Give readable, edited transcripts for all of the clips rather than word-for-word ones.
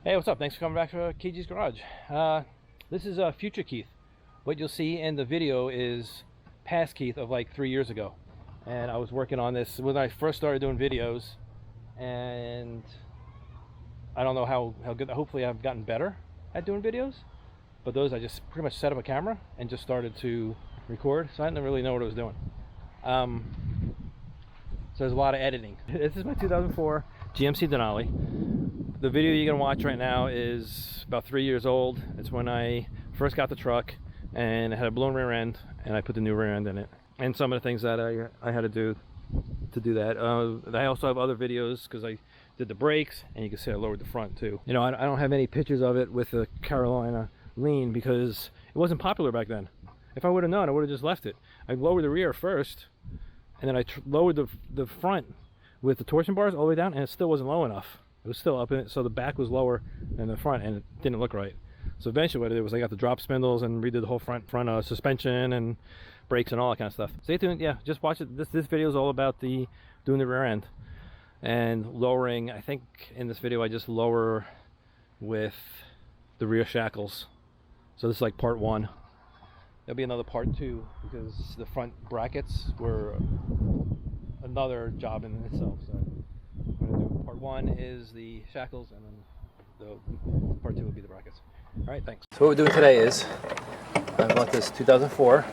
Hey, what's up? Thanks for coming back to KG's Garage. This is future Keith. What you'll see in the video is past Keith of like 3 years ago. And I was working on this when I first started doing videos. And I don't know how good, hopefully I've gotten better at doing videos. But those, I just pretty much set up a camera and just started to record. So I didn't really know what I was doing. So there's a lot of editing. This is my 2004 GMC Denali. The video you're gonna watch right now is about 3 years old. It's when I first got the truck and it had a blown rear end and I put the new rear end in it. And some of the things that I had to do that. I also have other videos because I did the brakes, and you can see I lowered the front too. You know, I don't have any pictures of it with the Carolina lean because it wasn't popular back then. If I would have known, I would have just left it. I lowered the rear first, and then I lowered the front with the torsion bars all the way down, and it still wasn't low enough. It was still up in it, so the back was lower than the front, and it didn't look right. So eventually what I did was I got the drop spindles and redid the whole front suspension and brakes and all that kind of stuff. Stay tuned. Yeah, just watch it. This video is all about doing the rear end and lowering. I think in this video I just lower with the rear shackles. So this is like part one. There'll be another part two because the front brackets were another job in itself. So I'm going to do part one is the shackles, and then the part two will be the brackets. All right, thanks. So what we're doing today is I bought this 2004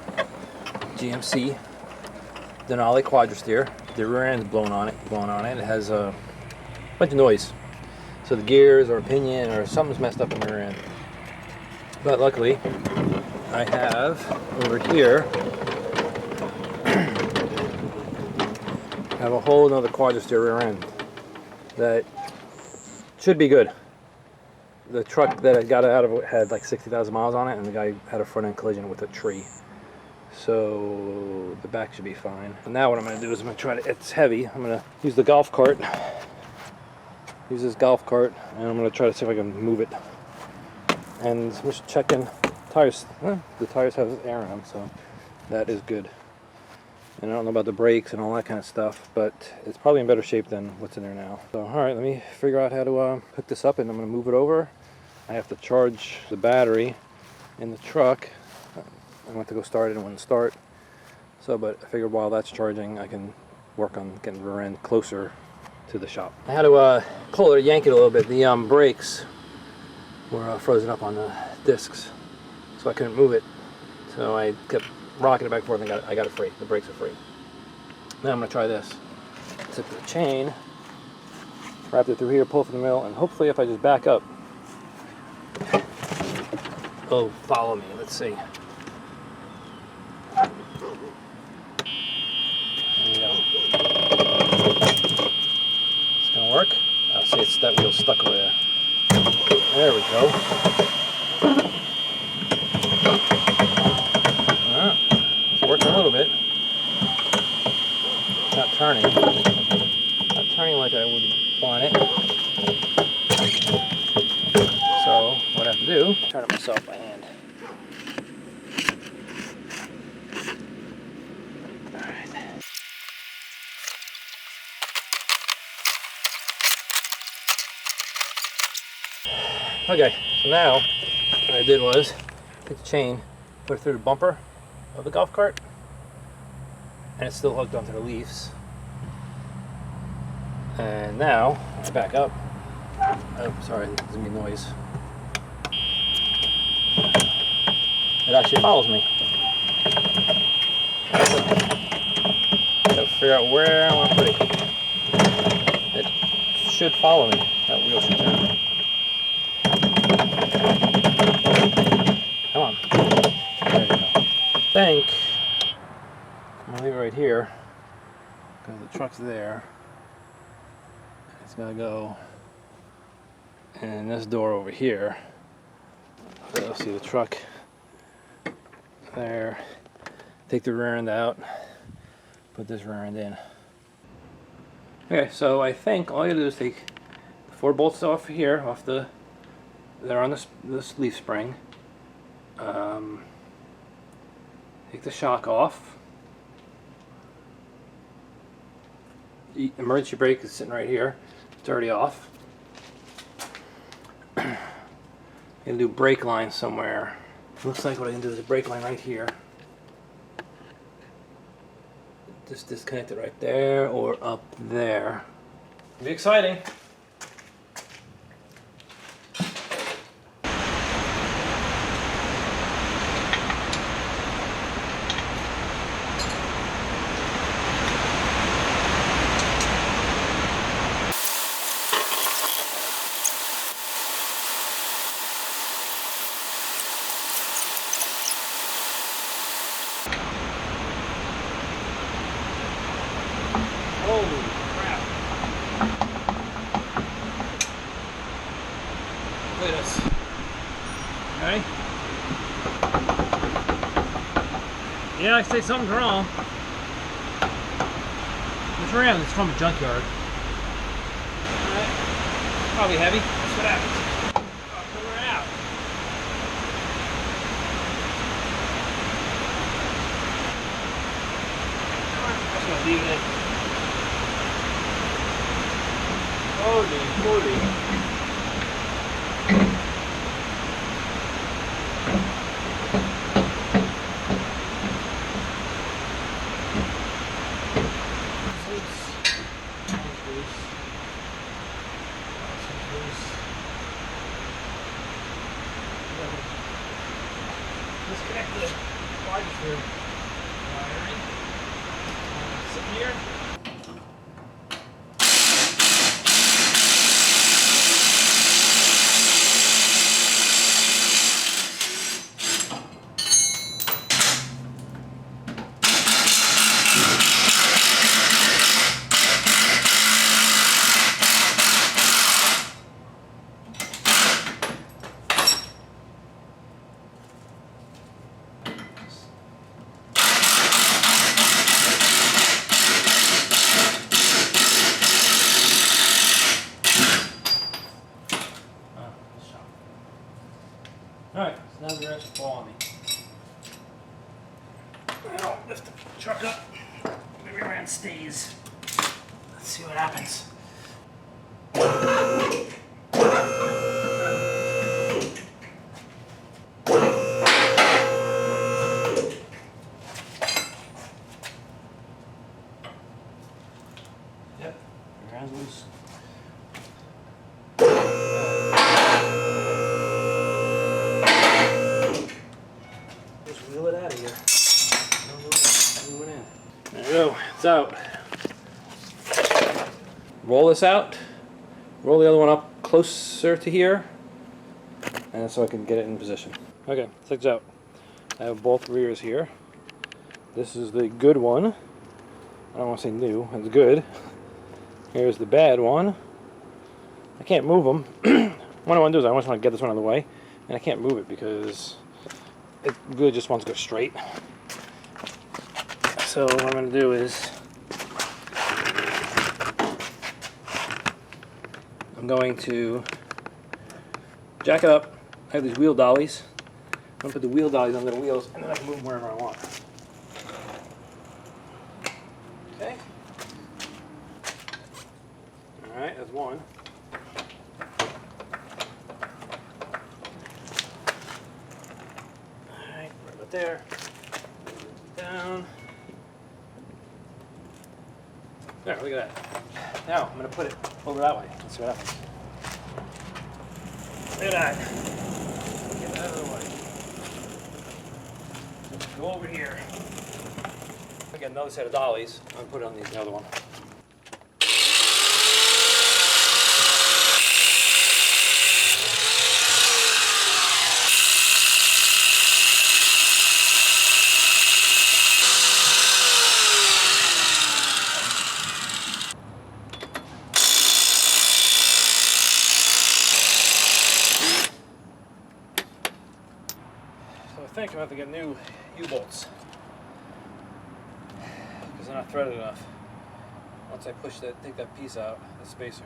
GMC Denali Quadrasteer. The rear end's blown on it. It has a bunch of noise. So the gears or pinion or something's messed up in the rear end. But luckily, I have over here have a whole nother Quadrasteer rear end that should be good. The truck that I got it out of had like 60,000 miles on it, and the guy had a front end collision with a tree. So the back should be fine. And now what I'm going to do is I'm going to try to, it's heavy, I'm going to use the golf cart, and I'm going to try to see if I can move it. And I'm just checking tires. The tires have air in them, so that is good. And I don't know about the brakes and all that kind of stuff, but it's probably in better shape than what's in there now. So alright, let me figure out how to hook this up, and I'm going to move it over. I have to charge the battery in the truck. I went to go start it and wouldn't start. So, but I figured while that's charging, I can work on getting the rear end closer to the shop. I had to pull it or yank it a little bit. The brakes were frozen up on the discs, so I couldn't move it. So I kept rocking it back and forth, and I got it free. The brakes are free. Now I'm going to try this. Zip the chain, wrap it through here, pull it from the middle, and hopefully if I just back up, it'll follow me. Let's see. There we go. It's going to work. Oh, see, it's that wheel's stuck over there. There we go. It's working a little bit. It's not turning. Not turning like I would want it. So what I have to do, turn it myself by hand. Alright. Okay, so now what I did was take the chain, put it through the bumper of the golf cart, and it's still hooked onto the leaves. And now I back up. Oh, sorry, there's gonna be noise. It actually follows me. Gotta figure out where I want to put it. It should follow me. That wheel should turn. Come on. There you go. I think I'm gonna leave it right here because the truck's there. It's gonna go in this door over here. So you'll see the truck there. Take the rear end out, put this rear end in. Okay, so I think all you do is take the 4 bolts off here, they're on this leaf spring. Take the shock off. The emergency brake is sitting right here. It's already off. gonna do brake line somewhere. Looks like what I can do is a brake line right here. Just disconnect it right there or up there. It'll be exciting. Holy crap. Look at this. Okay. Yeah, I say something's wrong. This ram is from a junkyard. Alright. Probably heavy. That's what happens. Oh, pull her out. I'm just gonna leave it in. Holy moly. Disconnect the Quadrasteer wiring. Sit here. Alright, so now the rest fall on me. I'll lift the truck up. The rear end stays. Let's see what happens. Yep, rear end's loose. Wheel it out of here. There we go, it's out. Roll this out, roll the other one up closer to here, and so I can get it in position. Okay, check this out. I have both rears here. This is the good one. I don't want to say new, it's good. Here's the bad one. I can't move them. What I want to do is I just want to get this one out of the way, and I can't move it because it really just wants to go straight. So what I'm going to do is I'm going to jack it up. I have these wheel dollies. I'm going to put the wheel dollies on the wheels and then I can move them wherever I want. Okay. Alright, that's one. Alright, right about there. Down. There, look at that. Now, I'm going to put it over that way. Let's see what happens. Look at that. Get that out of the way. Go over here. I got another set of dollies. I'm going to put it on the other one. So I think I'm going to have to get new U-bolts because they're not threaded enough. Once I push that, take that piece out, the spacer.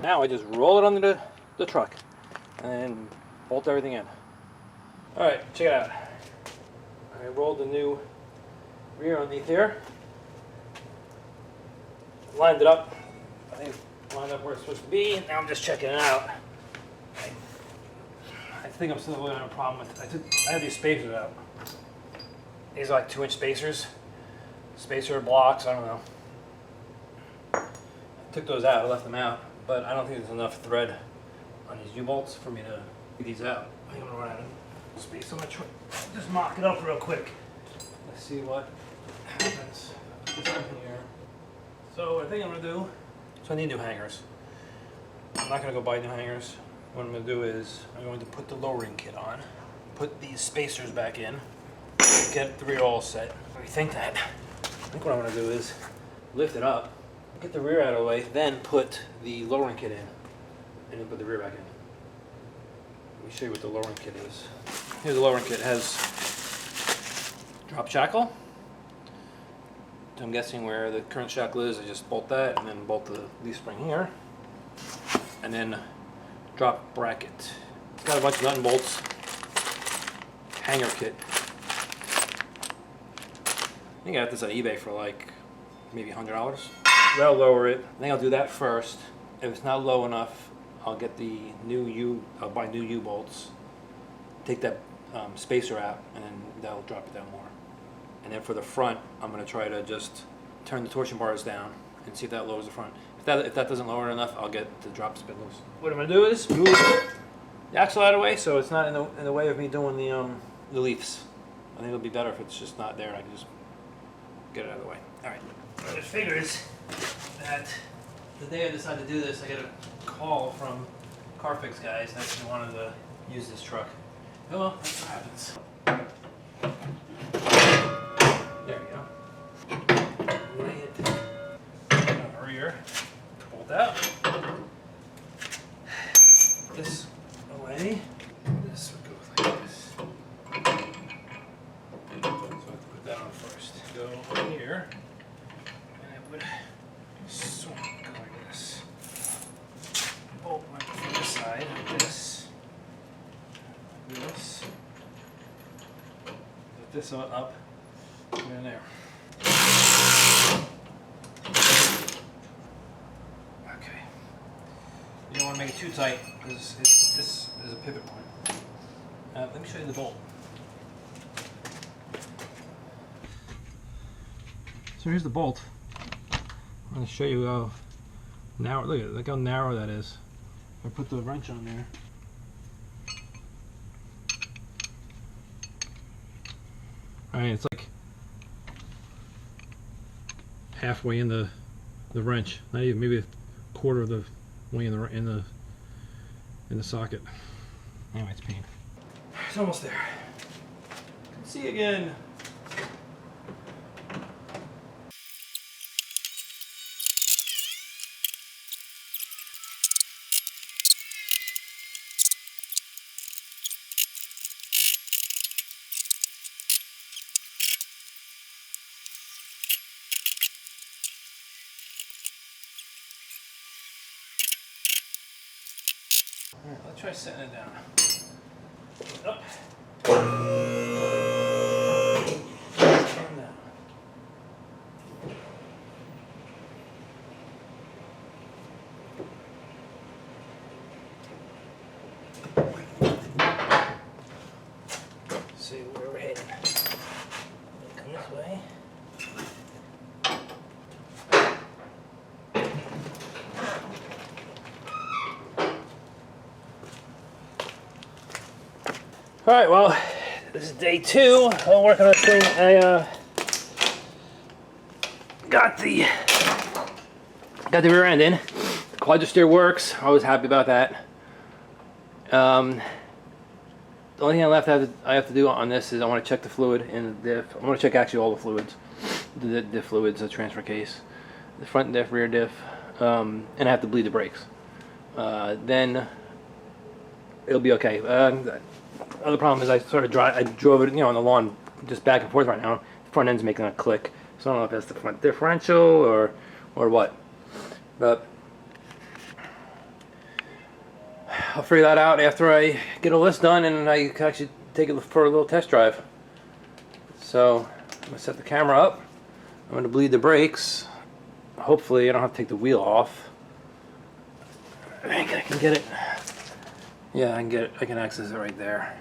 Now I just roll it under the truck and then bolt everything in. Alright, check it out. I rolled the new rear underneath here. Lined it up. I think it's lined up where it's supposed to be. Now I'm just checking it out. I think I'm still going to have a problem with it. I have these spacers out. These are like 2-inch spacers. Spacer blocks, I don't know. I took those out, I left them out, but I don't think there's enough thread on these U-bolts for me to get these out. I think I'm going to run out of space on my truck. Just mock it up real quick. Let's see what happens. Put this on here. So I think I'm going to do, so I need new hangers. I'm not going to go buy new hangers. What I'm going to do is I'm going to put the lowering kit on, put these spacers back in, get the rear all set. I think that. I think what I'm going to do is lift it up, get the rear out of the way, then put the lowering kit in, and then put the rear back in. Let me show you what the lowering kit is. Here's the lowering kit. It has drop shackle. So I'm guessing where the current shackle is, I just bolt that and then bolt the leaf spring here. And then drop bracket. It's got a bunch of nut and bolts. Hanger kit. I think I got this on eBay for like maybe $100. That'll lower it. I think I'll do that first. If it's not low enough, I'll get the I'll buy new U-bolts. Take that spacer out, and then that'll drop it down more. And then for the front, I'm going to try to just turn the torsion bars down and see if that lowers the front. If that doesn't lower it enough, I'll get the drop spindles. What I'm going to do is move the axle out of the way so it's not in the way of me doing the leaves. I think it'll be better if it's just not there. I can just get it out of the way. Alright. It figures that the day I decide to do this, I get a call from Carfix guys that they wanted to use this truck. Oh well, that's what happens. There we go. Lay it on the rear. Bolt out. This away. This would go like this. So I have to put that on first. Go over here, and it would swing like this. Bolt went from this side, like this. This. Put this on up, put it in there. Okay. You don't want to make it too tight because this is a pivot point. Let me show you the bolt. So here's the bolt. I'm going to show you how narrow. Look how narrow that is. I put the wrench on there. Alright, it's like halfway in the wrench. Not even, maybe a quarter of the way in the socket. Anyway, it's pain. It's almost there. See you again. Alright, let's try setting it down. Up. And down. See where we're heading. Come this way. Alright, well, this is day 2. I'm working on this thing. I got the rear end in. The Quadrasteer works. I was happy about that. The only thing left I have to do on this is I want to check the fluid in the diff. I want to check actually all the fluids. The diff fluids, the transfer case, the front diff, rear diff, and I have to bleed the brakes. Then it'll be okay. Other problem is I drove it, on the lawn just back and forth right now. The front end's making a click, so I don't know if that's the front differential or what. But I'll figure that out after I get all this done and I can actually take it for a little test drive. So I'm going to set the camera up. I'm going to bleed the brakes. Hopefully I don't have to take the wheel off. I think I can get it. Yeah, I can get it. I can access it right there.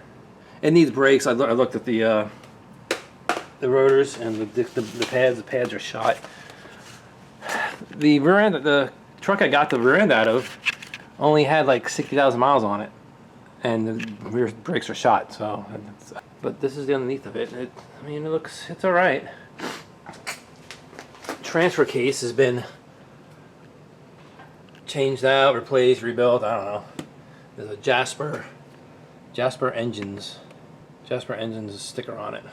It needs brakes. I looked at the rotors and the pads. The pads are shot. The rear end, the truck I got the rear end out of only had like 60,000 miles on it, and the rear brakes are shot. So, but this is the underneath of it. I mean, it's all right. Transfer case has been changed out, replaced, rebuilt. I don't know. There's a Jasper Engines sticker on it.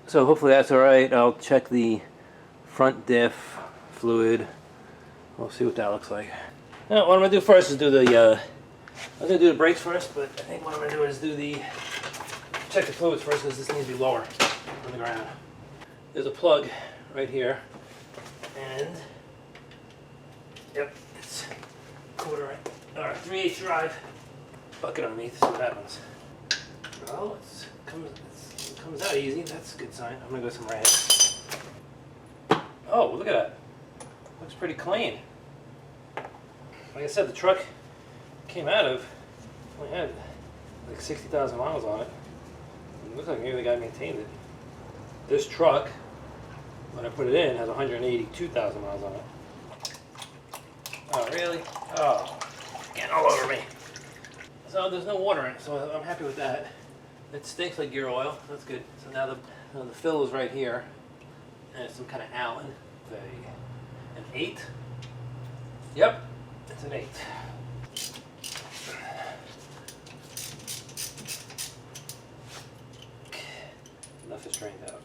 So hopefully that's all right. I'll check the front diff fluid. We'll see what that looks like. Now, what I'm gonna do first is do the. I'm gonna do the brakes first, but I think what I'm gonna do is check the fluids first because this needs to be lower on the ground. There's a plug right here, and yep, it's quarter or 3/8 drive. Bucket underneath. See what happens. Well, it comes out easy. That's a good sign. I'm gonna go some red. Oh, look at that. Looks pretty clean. Like I said, the truck came out of, only had like 60,000 miles on it. It looks like maybe the guy maintained it. This truck, when I put it in, has 182,000 miles on it. Oh, really? Oh, getting all over me. So there's no water in it, so I'm happy with that. It stinks like gear oil. That's good. So now the fill is right here, and it's some kind of Allen. An 8. Yep, it's an 8. Enough is strained out.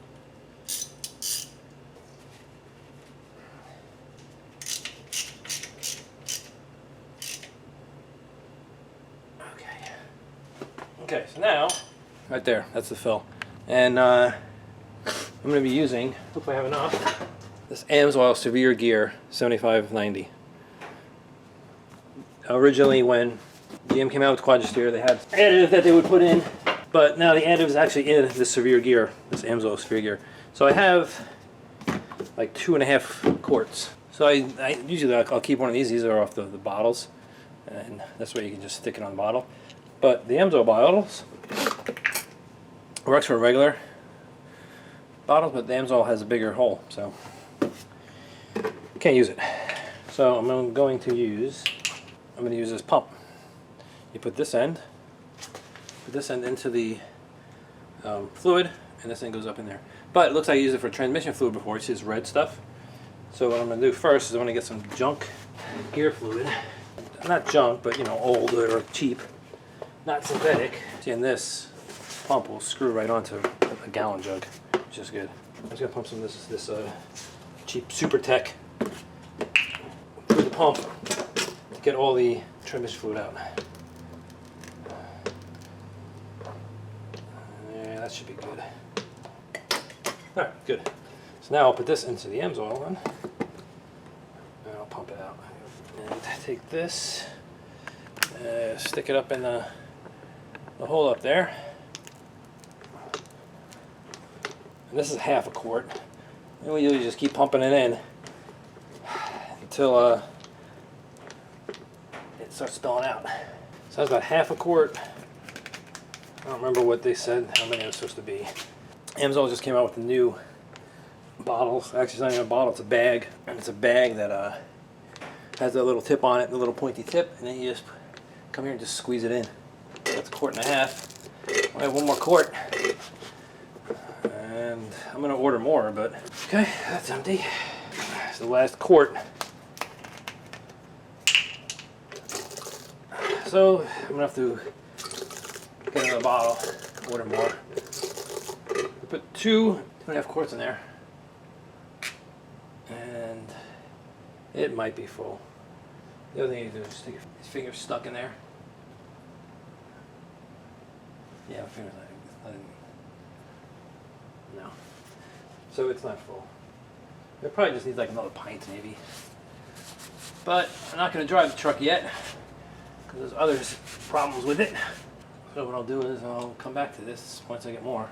Okay, so now, right there, that's the fill. And I'm going to be using, hopefully I have enough, this AMSOIL Severe Gear 7590. Originally when GM came out with Quadrasteer, they had additive that they would put in, but now the additive is actually in this Severe Gear, this AMSOIL Severe Gear. So I have like 2.5 quarts. So I usually I'll keep one of these are off the bottles, and that's why you can just stick it on the bottle. But the AMSOIL bottles works for regular bottles, but the AMSOIL has a bigger hole, so can't use it. So I'm going to use this pump. You put this end into the fluid, and this end goes up in there. But it looks like I used it for transmission fluid before. You see this red stuff. So what I'm going to do first is I'm going to get some junk gear fluid. Not junk, but you know, old or cheap. Not synthetic. See, and this pump will screw right onto a gallon jug, which is good. I'm just gonna pump some of this cheap Super Tech through the pump to get all the transmission fluid out. Yeah, that should be good. All right, good. So now I'll put this into the AMSOIL one, and I'll pump it out. And take this, stick it up in the hole up there, and this is half a quart, and we usually just keep pumping it in until it starts spilling out. So that's about half a quart. I don't remember what they said how many it was supposed to be. AMSOIL just came out with the new bottles. Actually, it's not even a bottle, it's a bag, and it's a bag that has a little tip on it, the little pointy tip, and then you just come here and just squeeze it in. That's 1.5 quarts. I have one more quart, and I'm gonna order more, but okay, that's empty. It's the last quart. So I'm gonna have to get another bottle, order more. Put 2.5 quarts in there, and it might be full. The other thing you do is stick your finger stuck in there. Yeah, my finger's not no. So it's not full. It probably just needs like another pint maybe. But I'm not going to drive the truck yet because there's others problems with it. So what I'll do is I'll come back to this once I get more.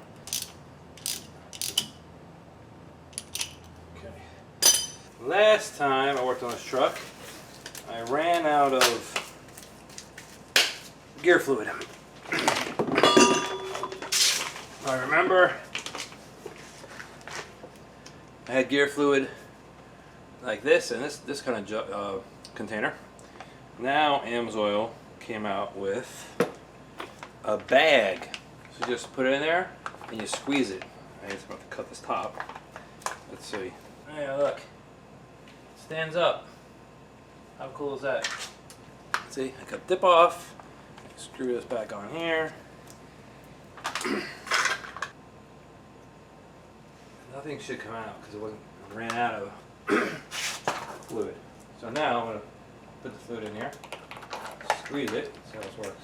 Okay. Last time I worked on this truck, I ran out of gear fluid. I remember I had gear fluid like this and this kind of container. Now AMSOIL came out with a bag. So you just put it in there and you squeeze it. I just have to cut this top. Let's see. Hey, look. It stands up. How cool is that? See, I cut dip off. Screw this back on here. Nothing should come out because I ran out of fluid. So now I'm going to put the fluid in here, squeeze it, see how this works.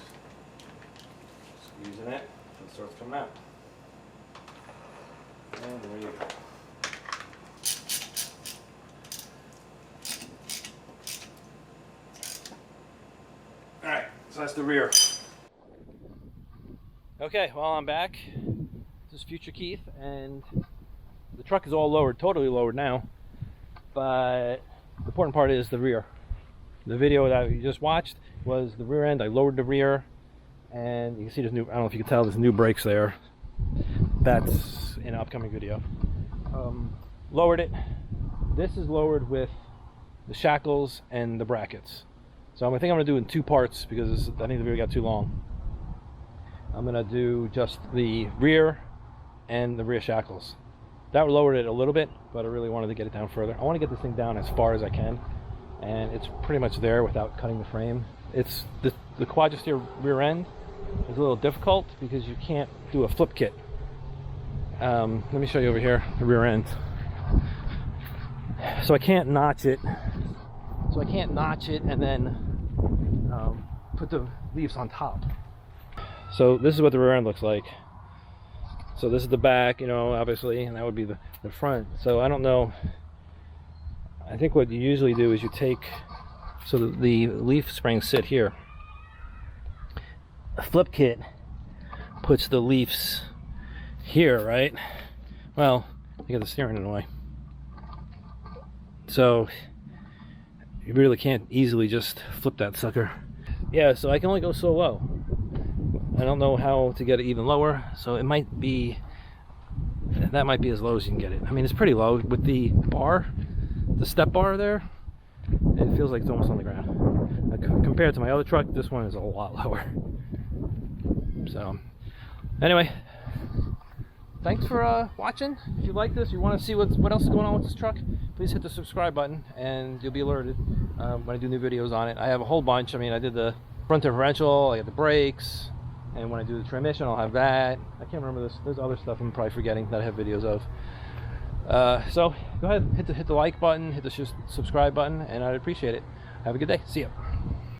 Squeezing it, it starts coming out. And there you go. Alright, so that's the rear. Okay, well I'm back. This is Future Keith, and the truck is all lowered, totally lowered now. But the important part is the rear. The video that you just watched was the rear end. I lowered the rear, and you can see there's new, I don't know if you can tell, there's new brakes there. That's in an upcoming video. Lowered it. This is lowered with the shackles and the brackets. So I think I'm going to do it in two parts because I think the video got too long. I'm going to do just the rear and the rear shackles. That lowered it a little bit, but I really wanted to get it down further. I want to get this thing down as far as I can, and it's pretty much there without cutting the frame. It's the Quadrasteer rear end is a little difficult because you can't do a flip kit. Let me show you over here the rear end. So I can't notch it. And then put the leaves on top. So this is what the rear end looks like. So this is the back, you know, obviously, and that would be the front. So I don't know. I think what you usually do is you take, so the leaf springs sit here. A flip kit puts the leaves here, right? Well, you got the steering in the way. So you really can't easily just flip that sucker. Yeah, so I can only go so low. I don't know how to get it even lower, so it might be, that might be as low as you can get it. I mean, it's pretty low with the bar, the step bar there. It feels like it's almost on the ground. Compared to my other truck, this one is a lot lower. So, anyway, thanks for watching. If you like this, you want to see what else is going on with this truck, please hit the subscribe button and you'll be alerted when I do new videos on it. I have a whole bunch. I mean, I did the front differential, I got the brakes, and when I do the transmission, I'll have that. I can't remember this. There's other stuff I'm probably forgetting that I have videos of. So go ahead, hit the like button, hit the subscribe button, and I'd appreciate it. Have a good day. See ya.